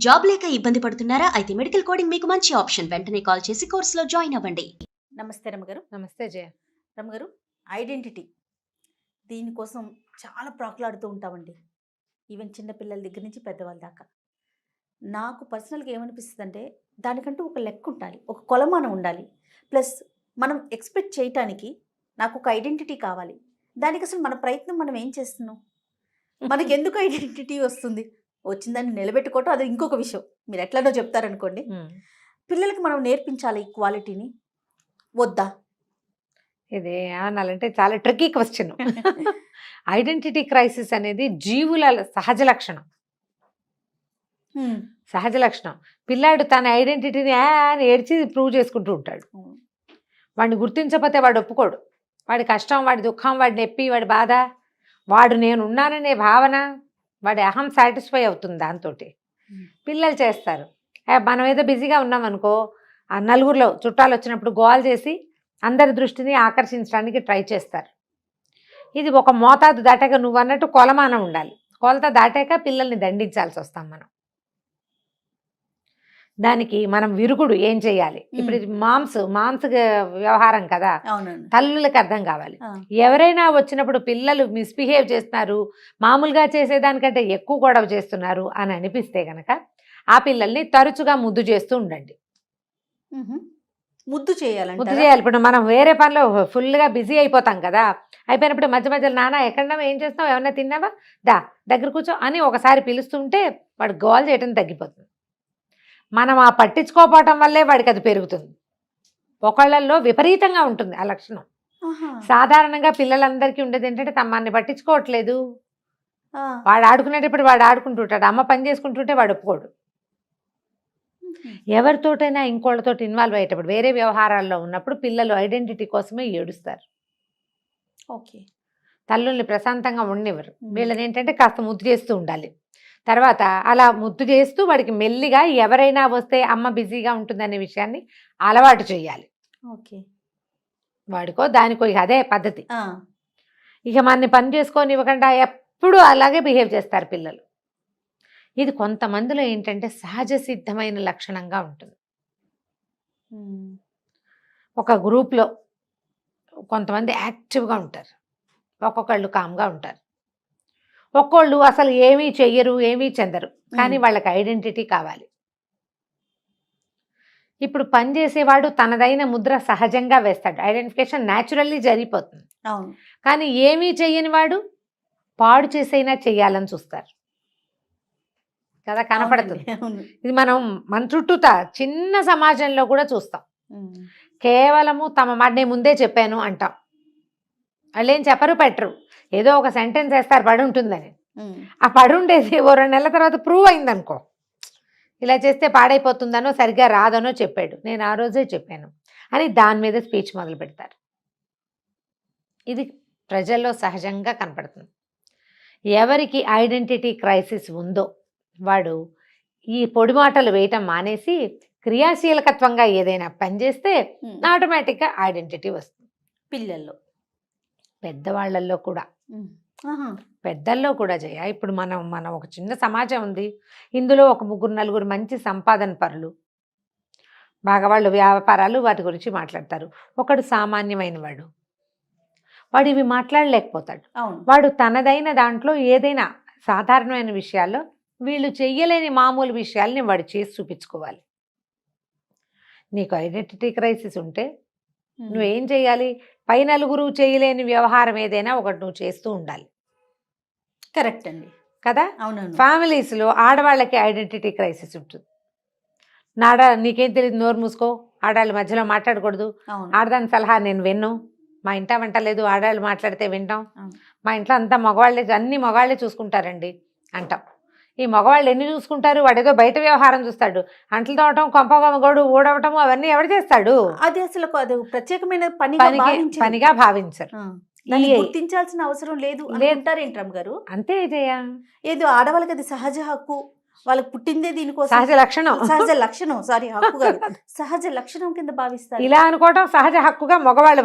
Job లేక ఇబ్బంది పడుతున్నారా? అయితే మెడికల్ కోడింగ్ మీకు మంచి ఆప్షన్. వెంటనే కాల్ చేసి కోర్సులో జాయిన్ అవ్వండి. నమస్తే రమ్మగారు. నమస్తే జయ. రమ్మగారు, ఐడెంటిటీ దీనికోసం చాలా ప్రాకులాడుతూ ఉంటామండి. ఈవెన్ చిన్నపిల్లల దగ్గర నుంచి పెద్దవాళ్ళ దాకా. నాకు పర్సనల్గా ఏమనిపిస్తుంది అంటే దానికంటూ ఒక లెక్క ఉండాలి, ఒక కొలమానం ఉండాలి. ప్లస్ మనం ఎక్స్పెక్ట్ చేయటానికి నాకు ఒక ఐడెంటిటీ కావాలి. దానికి అసలు మన ప్రయత్నం మనం ఏం చేస్తున్నాం? మనకి ఎందుకు ఐడెంటిటీ వస్తుంది? వచ్చిందాన్ని నిలబెట్టుకోవటం అది ఇంకొక విషయం. మీరు ఎట్లానో చెప్తారనుకోండి. పిల్లలకి మనం నేర్పించాలి ఈ క్వాలిటీని వద్దా? ఇది ఏమనాలంటే చాలా ట్రిక్కీ క్వశ్చన్. ఐడెంటిటీ క్రైసిస్ అనేది జీవుల సహజ లక్షణం. సహజ లక్షణం. పిల్లాడు తన ఐడెంటిటీని అని ఏడ్చి ప్రూవ్ చేసుకుంటూ ఉంటాడు. వాడిని గుర్తించకపోతే వాడు ఒప్పుకోడు. వాడి కష్టం, వాడి దుఃఖం, వాడి నొప్పి, వాడి బాధ, వాడు నేను ఉన్నాననే భావన, వాడి అహం సాటిస్ఫై అవుతుంది దాంతో. పిల్లలు చేస్తారు. మనం ఏదో బిజీగా ఉన్నామనుకో, ఆ నలుగురిలో చుట్టాలు వచ్చినప్పుడు గోల్ చేసి అందరి దృష్టిని ఆకర్షించడానికి ట్రై చేస్తారు. ఇది ఒక మోతాదు దాటాక నువ్వు అన్నట్టు కొలమానం ఉండాలి. కొలత దాటాక పిల్లల్ని దండించాల్సి వస్తాం మనం. దానికి మనం విరుగుడు ఏం చేయాలి? ఇప్పుడు ఇది మాంస వ్యవహారం కదా, తల్లులకు అర్థం కావాలి. ఎవరైనా వచ్చినప్పుడు పిల్లలు మిస్బిహేవ్ చేస్తున్నారు, మామూలుగా చేసేదానికంటే ఎక్కువ గొడవ చేస్తున్నారు అని అనిపిస్తే గనక ఆ పిల్లల్ని తరచుగా ముద్దు చేస్తూ ఉండండి. ముద్దు చేయాలి. ఇప్పుడు మనం వేరే పనిలో ఫుల్గా బిజీ అయిపోతాం కదా, అయిపోయినప్పుడు మధ్య మధ్యలో నాన్న ఎక్కడన్నా ఏం చేస్తావు, ఏమన్నా తిన్నావా, దగ్గర కూర్చో అని ఒకసారి పిలుస్తుంటే వాడు గోల్ చేయటం తగ్గిపోతుంది. మనం ఆ పట్టించుకోపోవటం వల్లే వాడికి అది పెరుగుతుంది. ఒకళ్ళల్లో విపరీతంగా ఉంటుంది ఆ లక్షణం. సాధారణంగా పిల్లలందరికీ ఉండేది ఏంటంటే తమ్మాన్ని పట్టించుకోవట్లేదు. వాడు ఆడుకునేటప్పుడు వాడు ఆడుకుంటుంటాడు, అమ్మ పని చేసుకుంటుంటే వాడు ఒప్పుకోడు. ఎవరితోటైనా ఇంకోళ్ళతో ఇన్వాల్వ్ అయ్యేటప్పుడు వేరే వ్యవహారాల్లో ఉన్నప్పుడు పిల్లలు ఐడెంటిటీ కోసమే ఏడుస్తారు. ఓకే, తల్లుల్ని ప్రశాంతంగా ఉండనివ్వరు. వీళ్ళని ఏంటంటే కాస్త ముద్దు చేస్తూ ఉండాలి. తర్వాత అలా ముద్దు చేస్తూ వాడికి మెల్లిగా ఎవరైనా వస్తే అమ్మ బిజీగా ఉంటుందనే విషయాన్ని అలవాటు చేయాలి. ఓకే, వాడికో దానికో ఇక అదే పద్ధతి. ఇక మనని పని చేసుకొని ఇవ్వకుండా ఎప్పుడు అలాగే బిహేవ్ చేస్తారు పిల్లలు. ఇది కొంతమందిలో ఏంటంటే సహజ సిద్ధమైన లక్షణంగా ఉంటుంది. ఒక గ్రూప్లో కొంతమంది యాక్టివ్గా ఉంటారు, ఒక్కొక్కళ్ళు కామ్గా ఉంటారు, ఒక్కోళ్ళు అసలు ఏమీ చెయ్యరు, ఏమీ చెందరు, కానీ వాళ్ళకి ఐడెంటిటీ కావాలి. ఇప్పుడు పనిచేసేవాడు తనదైన ముద్ర సహజంగా వేస్తాడు, ఐడెంటిఫికేషన్ న్యాచురల్లీ జరిగిపోతుంది. కానీ ఏమీ చెయ్యని వాడు పాడు చేసైనా చెయ్యాలని చూస్తారు కదా, కనపడుతుంది. ఇది మనం మన చుట్టూతా చిన్న సమాజంలో కూడా చూస్తాం. కేవలము తమ మాట నేను ముందే చెప్పాను అంటాం, వాళ్ళు ఏం చెప్పరు పెట్టరు, ఏదో ఒక సెంటెన్స్ వేస్తారు పడి ఉంటుందని. ఆ పడి ఉండేది ఓ 2 నెలల తర్వాత ప్రూవ్ అయిందనుకో, ఇలా చేస్తే పాడైపోతుందనో సరిగ్గా రాదనో చెప్పాడు, నేను ఆ రోజే చెప్పాను అని దాని మీద స్పీచ్ మొదలు పెడతారు. ఇది ప్రజల్లో సహజంగా కనపడుతుంది. ఎవరికి ఐడెంటిటీ క్రైసిస్ ఉందో వాడు ఈ పొడి మాటలు వేయటం మానేసి క్రియాశీలకత్వంగా ఏదైనా పని చేస్తే ఆటోమేటిక్గా ఐడెంటిటీ వస్తుంది. పిల్లల్లో, పెద్దవాళ్ళల్లో కూడా, పెద్దల్లో కూడా జయ. ఇప్పుడు మనం ఒక చిన్న సమాజం ఉంది, ఇందులో ఒక 3-4 మంచి సంపాదన పరులు, బాగా వాళ్ళు వ్యాపారాలు వాటి గురించి మాట్లాడతారు. ఒకడు సామాన్యమైన వాడు ఇవి మాట్లాడలేకపోతాడు. వాడు తనదైన దాంట్లో ఏదైనా సాధారణమైన విషయాల్లో వీళ్ళు చెయ్యలేని మామూలు విషయాల్ని వాడు చేసి చూపించుకోవాలి. నీకు ఐడెంటిటీ క్రైసిస్ ఉంటే నువ్వేం చేయాలి? పై నలుగురు చేయలేని వ్యవహారం ఏదైనా ఒకటి నువ్వు చేస్తూ ఉండాలి. కరెక్ట్ అండి, కదా. అవునండి. ఫ్యామిలీస్లో ఆడవాళ్ళకి ఐడెంటిటీ క్రైసిస్ ఉంటుంది. నీకేం తెలియదు, నోరు మూసుకో, ఆడవాళ్ళ మధ్యలో మాట్లాడకూడదు, ఆడదాని సలహా నేను విన్ను, మా ఇంట వంట లేదు, ఆడవాళ్ళు మాట్లాడితే వింటాం, మా ఇంట్లో అంతా మగవాళ్ళే, అన్ని మగవాళ్ళే చూసుకుంటారండి అంటాం. ఈ మగవాళ్ళు ఎన్ని చూసుకుంటారు? వాడేదో బయట వ్యవహారం చూస్తాడు, అంట్లు తోవటం, కొంపగోడు ఊడవటం అవన్నీ ఎవరు చేస్తాడు? అది అసలు ప్రత్యేకమైన పనిగా భావించరు. గుర్తించాల్సిన అవసరం లేదు అంటారేంట్రమ్ గారు? అంతే జయ, ఏదో ఆడవాళ్ళకి అది సహజ హక్కు, వాళ్ళకి పుట్టిందే దీనికోసం, సహజ లక్షణం సారీ హక్కు కాదు, సహజ లక్షణం కింద భావిస్తారు. ఇలా అనుకోవటం సహజ హక్కుగా మగవాళ్ళు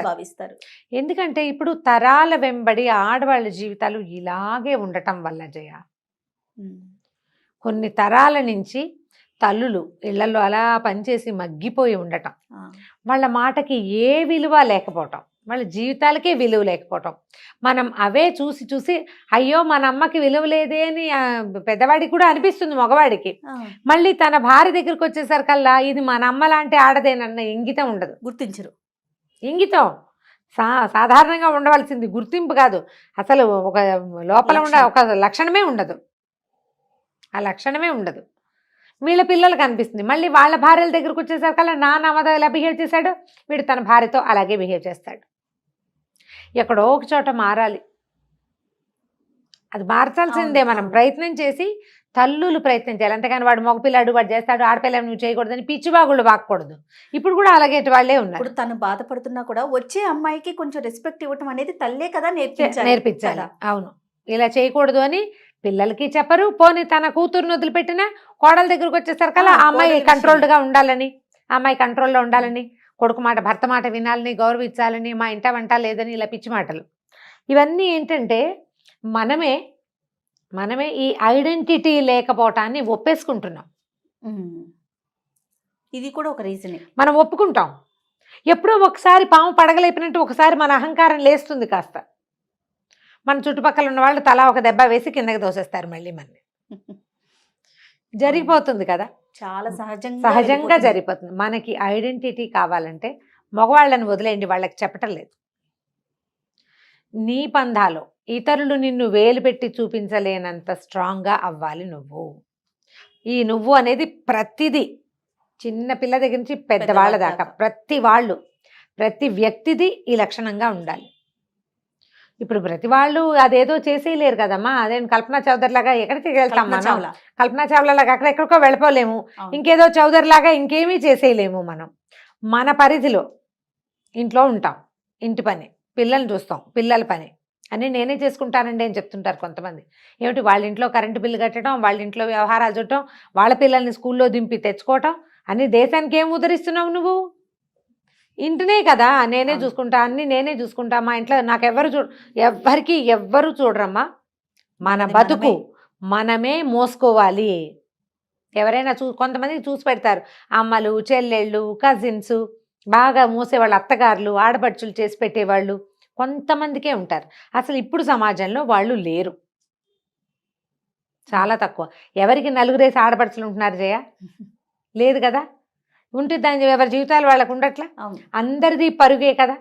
భావిస్తారు. ఎందుకంటే ఇప్పుడు తరాల వెంబడి ఆడవాళ్ళ జీవితాలు ఇలాగే ఉండటం వల్ల జయ, కొన్ని తరాల నుంచి తల్లులు ఇళ్లలో అలా పనిచేసి మగ్గిపోయి ఉండటం, వాళ్ళ మాటకి ఏ విలువ లేకపోవటం, వాళ్ళ జీవితాలకే విలువ లేకపోవటం, మనం అవే చూసి చూసి అయ్యో మన అమ్మకి విలువ లేదే అని పెద్దవాడికి కూడా అనిపిస్తుంది మగవాడికి. మళ్ళీ తన భార్య దగ్గరికి వచ్చేసరికల్లా ఇది మన అమ్మ లాంటి ఆడదేనన్న ఇంగితం ఉండదు, గుర్తించరు. ఇంగితం సాధారణంగా ఉండవలసింది, గుర్తింపు కాదు, అసలు ఒక లోపల ఒక లక్షణమే ఉండదు, ఆ లక్షణమే ఉండదు. వీళ్ళ పిల్లలకు అనిపిస్తుంది. మళ్ళీ వాళ్ళ భార్యల దగ్గరకు వచ్చేసరికల్లా నాన్న అమ్మతో ఎలా బిహేవ్ చేశాడు, వీడు తన భార్యతో అలాగే బిహేవ్ చేస్తాడు. ఎక్కడో ఒక చోట మారాలి, అది మార్చాల్సిందే. మనం ప్రయత్నం చేసి తల్లులు ప్రయత్నం చేయాలి, అంతేగాని వాడు మగపిల్లాడు వాడు చేస్తాడు ఆడపిల్ల నువ్వు చేయకూడదని పిచ్చివాగుళ్ళు వాక్కూడదు. ఇప్పుడు కూడా అలాగే వాళ్ళే ఉన్నారు. ఇప్పుడు తను బాధపడుతున్నా కూడా వచ్చే అమ్మాయికి కొంచెం రెస్పెక్ట్ ఇవ్వటం అనేది తల్లే కదా నేర్పించాలి. అవును, ఇలా చేయకూడదు అని పిల్లలకి చెప్పరు. పోనీ తన కూతురుని వదిలిపెట్టిన కోడల దగ్గరకు వచ్చేసరికల్లా ఆ అమ్మాయి కంట్రోల్డ్గా ఉండాలని, ఆ అమ్మాయి కంట్రోల్లో ఉండాలని, కొడుకు మాట భర్త మాట వినాలని, గౌరవించాలని, మా ఇంట వంట లేదని ఇలా పిచ్చి మాటలు. ఇవన్నీ ఏంటంటే మనమే ఈ ఐడెంటిటీ లేకపోవటాన్ని ఒప్పేసుకుంటున్నాం. ఇది కూడా ఒక రీజనే. మనం ఒప్పుకుంటాం. ఎప్పుడో ఒకసారి పాము పడగలేపినట్టు ఒకసారి మన అహంకారం లేస్తుంది కాస్త. మన చుట్టుపక్కల ఉన్న వాళ్ళు తలా ఒక దెబ్బ వేసి కిందకి దోసేస్తారు మళ్ళీ మనని. జరిగిపోతుంది కదా, చాలా సహజంగా జరిగిపోతుంది. మనకి ఐడెంటిటీ కావాలంటే మగవాళ్ళని వదిలేయండి, వాళ్ళకి చెప్పటం లేదు. నీ పంధాలో ఇతరులు నిన్ను వేలు పెట్టి చూపించలేనంత స్ట్రాంగ్గా అవ్వాలి నువ్వు. ఈ నువ్వు అనేది ప్రతిదీ, చిన్న పిల్ల దగ్గర నుంచి పెద్దవాళ్ళ దాకా ప్రతి వ్యక్తిది ఈ లక్షణంగా ఉండాలి. ఇప్పుడు ప్రతి వాళ్ళు అదేదో చేసేయలేరు కదమ్మా. అదే కల్పనా చౌదరి లాగా ఎక్కడికి వెళ్తాం మనం? కల్పనా చావ్లా లాగా అక్కడెక్కడికో వెళ్ళిపోలేము, ఇంకేదో చౌదరి లాగా ఇంకేమీ చేసేయలేము. మనం మన పరిధిలో ఇంట్లో ఉంటాం, ఇంటి పని, పిల్లల్ని చూస్తాం, పిల్లల పని అని నేనే చేసుకుంటానండి అని చెప్తుంటారు కొంతమంది. ఏమిటి వాళ్ళ ఇంట్లో కరెంటు బిల్లు కట్టడం, వాళ్ళ ఇంట్లో వ్యవహారాలు చుట్టడం, వాళ్ళ పిల్లల్ని స్కూల్లో దింపి తెచ్చుకోవటం అని దేశానికి ఏం ఉద్ధరిస్తున్నావు నువ్వు? ఇంటినే కదా నేనే చూసుకుంటా, అన్ని నేనే చూసుకుంటా, మా ఇంట్లో నాకెవ్వరు ఎవ్వరు చూడరమ్మా. మన బతుకు మనమే మోసుకోవాలి. ఎవరైనా కొంతమంది చూసి పెడతారు, అమ్మలు, చెల్లెళ్ళు, కజిన్స్, బాగా మోసేవాళ్ళు, అత్తగారులు, ఆడపడుచులు చేసి పెట్టేవాళ్ళు కొంతమందికే ఉంటారు. అసలు ఇప్పుడు సమాజంలో వాళ్ళు లేరు, చాలా తక్కువ. ఎవరికి నలుగురేసి ఆడపడుచులు ఉంటున్నారు జయ? లేదు కదా. ఉంటే దాని ఎవరి జీవితాలు వాళ్ళకు ఉండట్లా, అందరిది పరుగే కదా.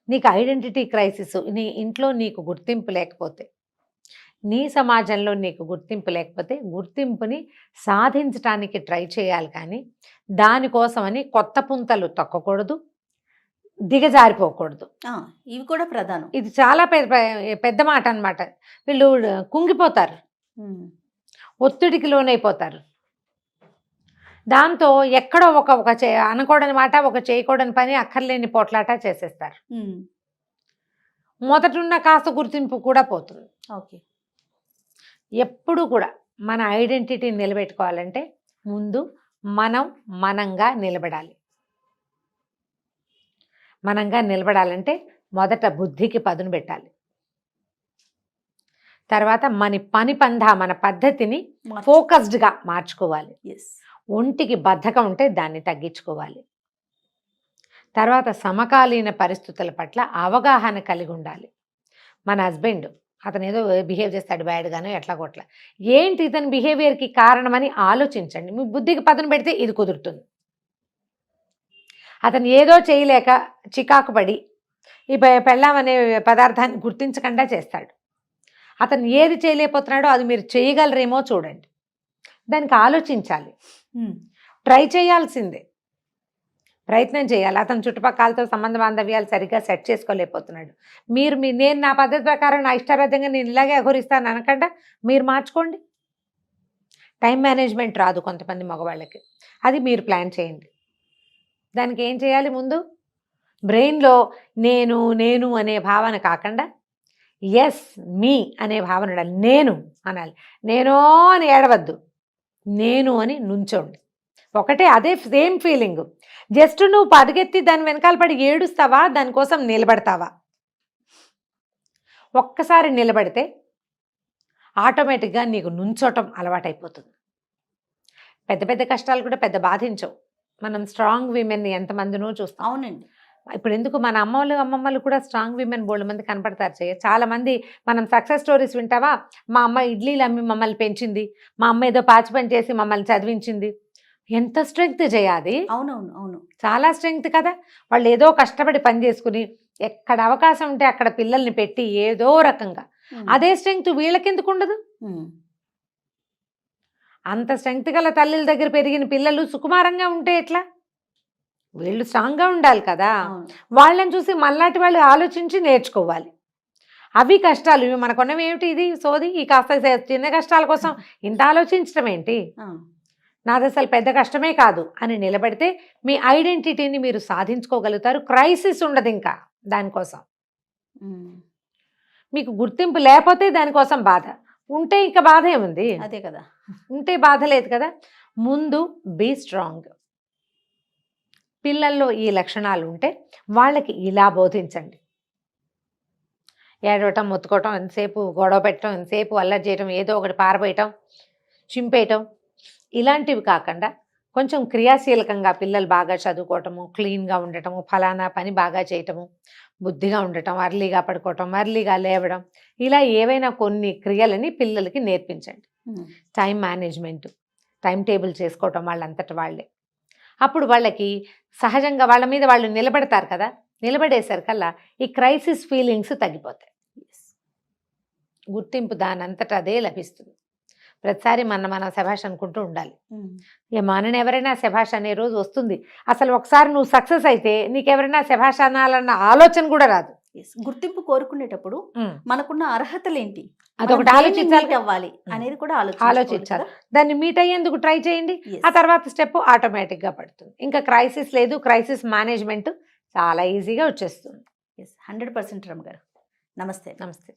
నీకు ఐడెంటిటీ క్రైసిస్, నీ ఇంట్లో నీకు గుర్తింపు లేకపోతే, నీ సమాజంలో నీకు గుర్తింపు లేకపోతే గుర్తింపుని సాధించడానికి ట్రై చేయాలి. కానీ దానికోసమని కొత్త పుంతలు తొక్కకూడదు, దిగజారిపోకూడదు. ఇవి కూడా ప్రధానం. ఇది చాలా పెద్ద మాట అన్నమాట. వీళ్ళు కుంగిపోతారు, ఒత్తిడికి లోనైపోతారు. దాంతో ఎక్కడో ఒక అనకూడని మాట, ఒక చేయకూడని పని, అక్కర్లేని పోట్లాట చేసేస్తారు. మొదటున్న కాస్త గుర్తింపు కూడా పోతుంది. ఓకే, ఎప్పుడు కూడా మన ఐడెంటిటీని నిలబెట్టుకోవాలంటే ముందు మనంగా నిలబడాలి. మనంగా నిలబడాలంటే మొదట బుద్ధికి పదును పెట్టాలి. తర్వాత పని పందా, మన పద్ధతిని ఫోకస్డ్గా మార్చుకోవాలి. ఒంటికి బద్ధకం ఉంటే దాన్ని తగ్గించుకోవాలి. తర్వాత సమకాలీన పరిస్థితుల పట్ల అవగాహన కలిగి ఉండాలి. మన హస్బెండ్ అతను ఏదో బిహేవ్ చేస్తాడు బ్యాడ్గానో ఎట్లా కొట్లా, ఏంటి ఇతని బిహేవియర్కి కారణమని ఆలోచించండి. మీ బుద్ధికి పదును పెడితే ఇది కుదురుతుంది. అతను ఏదో చేయలేక చికాకు పడి ఈ పెళ్ళాం అనే పదార్థాన్ని గుర్తించకుండా చేస్తాడు. అతను ఏది చేయలేకపోతున్నాడో అది మీరు చేయగలరేమో చూడండి, దానికి ఆలోచించాలి, ట్రై చేయాల్సిందే, ప్రయత్నం చేయాలి. అతను చుట్టుపక్కలతో సంబంధ బాంధవ్యాలు సరిగ్గా సెట్ చేసుకోలేకపోతున్నాడు, నేను నా పద్ధతి ప్రకారం నా ఇష్టారాజ్యంగా నేను ఇలాగే అఘోరిస్తాను అనకుండా మీరు మార్చుకోండి. టైం మేనేజ్మెంట్ రాదు కొంతమంది మగవాళ్ళకి, అది మీరు ప్లాన్ చేయండి. దానికి ఏం చేయాలి? ముందు బ్రెయిన్లో నేను అనే భావన కాకుండా ఎస్ మీ అనే భావన ఉండాలి. నేను అనాలి, నేనో అని ఏడవద్దు, నేను అని నుంచోండి. ఒకటే, అదే సేమ్ ఫీలింగ్. జస్ట్ నువ్వు పరుగెత్తి దాని వెనకాల పడి ఏడుస్తావా, దానికోసం నిలబడతావా? ఒక్కసారి నిలబడితే ఆటోమేటిక్గా నీకు నుంచోటం అలవాటైపోతుంది. పెద్ద పెద్ద కష్టాలు కూడా పెద్ద బాధించవు. మనం స్ట్రాంగ్ విమెన్ని ఎంతమందినో చూస్తాం. అవునండి. ఇప్పుడు ఎందుకు మన అమ్మమ్మలు కూడా స్ట్రాంగ్ విమెన్ బోల్డ్ మంది కనపడతారు. చాలా మంది మనం సక్సెస్ స్టోరీస్ వింటావా, మా అమ్మ ఇడ్లీలు అమ్మి మమ్మల్ని పెంచింది, మా అమ్మ ఏదో పాచి పని చేసి మమ్మల్ని చదివించింది. ఎంత స్ట్రెంగ్త్ చేయాలి. అవునవును అవును. చాలా స్ట్రెంగ్త్ కదా. వాళ్ళు ఏదో కష్టపడి పని చేసుకుని ఎక్కడ అవకాశం ఉంటే అక్కడ పిల్లల్ని పెట్టి ఏదో రకంగా, అదే స్ట్రెంగ్త్ వీళ్ళకెందుకు ఉండదు? అంత స్ట్రెంగ్త్ గల తల్లిల దగ్గర పెరిగిన పిల్లలు సుకుమారంగా ఉంటే ఎట్లా? వీళ్ళు స్ట్రాంగ్గా ఉండాలి కదా. వాళ్ళని చూసి మళ్ళాటి వాళ్ళు ఆలోచించి నేర్చుకోవాలి. అవి కష్టాలు, ఇవి మనకున్నవి ఏమిటి? ఇది సోది, ఈ కాస్త చిన్న కష్టాల కోసం ఇంత ఆలోచించడం ఏంటి? నాది అసలు పెద్ద కష్టమే కాదు అని నిలబడితే మీ ఐడెంటిటీని మీరు సాధించుకోగలుగుతారు. క్రైసిస్ ఉండదు ఇంకా దానికోసం. మీకు గుర్తింపు లేకపోతే దానికోసం బాధ, ఉంటే ఇక బాధ ఏముంది? అదే కదా, ఉంటే బాధ లేదు కదా. ముందు బీ స్ట్రాంగ్. పిల్లల్లో ఈ లక్షణాలు ఉంటే వాళ్ళకి ఇలా బోధించండి. ఏడవటం, మొత్తుకోవటం, ఎంతసేపు గొడవ పెట్టడం, ఎంతసేపు అల్లరి చేయటం, ఏదో ఒకటి పారబోయటం, చింపేయటం, ఇలాంటివి కాకుండా కొంచెం క్రియాశీలకంగా పిల్లలు బాగా చదువుకోవటము, క్లీన్గా ఉండటము, ఫలానా పని బాగా చేయటము, బుద్ధిగా ఉండటం, అర్లీగా పడుకోవటం, అర్లీగా లేవడం, ఇలా ఏవైనా కొన్ని క్రియలని పిల్లలకి నేర్పించండి. టైం మేనేజ్మెంట్, టైం టేబుల్ చేసుకోవటం వాళ్ళంతట వాళ్ళే. అప్పుడు వాళ్ళకి సహజంగా వాళ్ళ మీద వాళ్ళు నిలబడతారు కదా. నిలబడేసరికల్లా ఈ క్రైసిస్ ఫీలింగ్స్ తగ్గిపోతాయి. గుర్తింపు దానంతట అదే లభిస్తుంది. ప్రతిసారి మనం శభాష్ అనుకుంటూ ఉండాలి. మనని ఎవరైనా శభాష్ అనే రోజు వస్తుంది. అసలు ఒకసారి నువ్వు సక్సెస్ అయితే నీకెవరైనా శభాష్ అనాలన్న ఆలోచన కూడా రాదు. గుర్తింపు కోరుకునేటప్పుడు మనకున్న అర్హతలు ఏంటి, అదొకటి ఆలోచించాలి. అవ్వాలి అనేది కూడా ఆలోచించాలి. దాన్ని మీట్ అయ్యేందుకు ట్రై చేయండి. ఆ తర్వాత స్టెప్ ఆటోమేటిక్గా పడుతుంది. ఇంకా క్రైసిస్ లేదు. క్రైసిస్ మేనేజ్మెంట్ చాలా ఈజీగా వచ్చేస్తుంది. 100% రమ్మ గారు. నమస్తే. నమస్తే.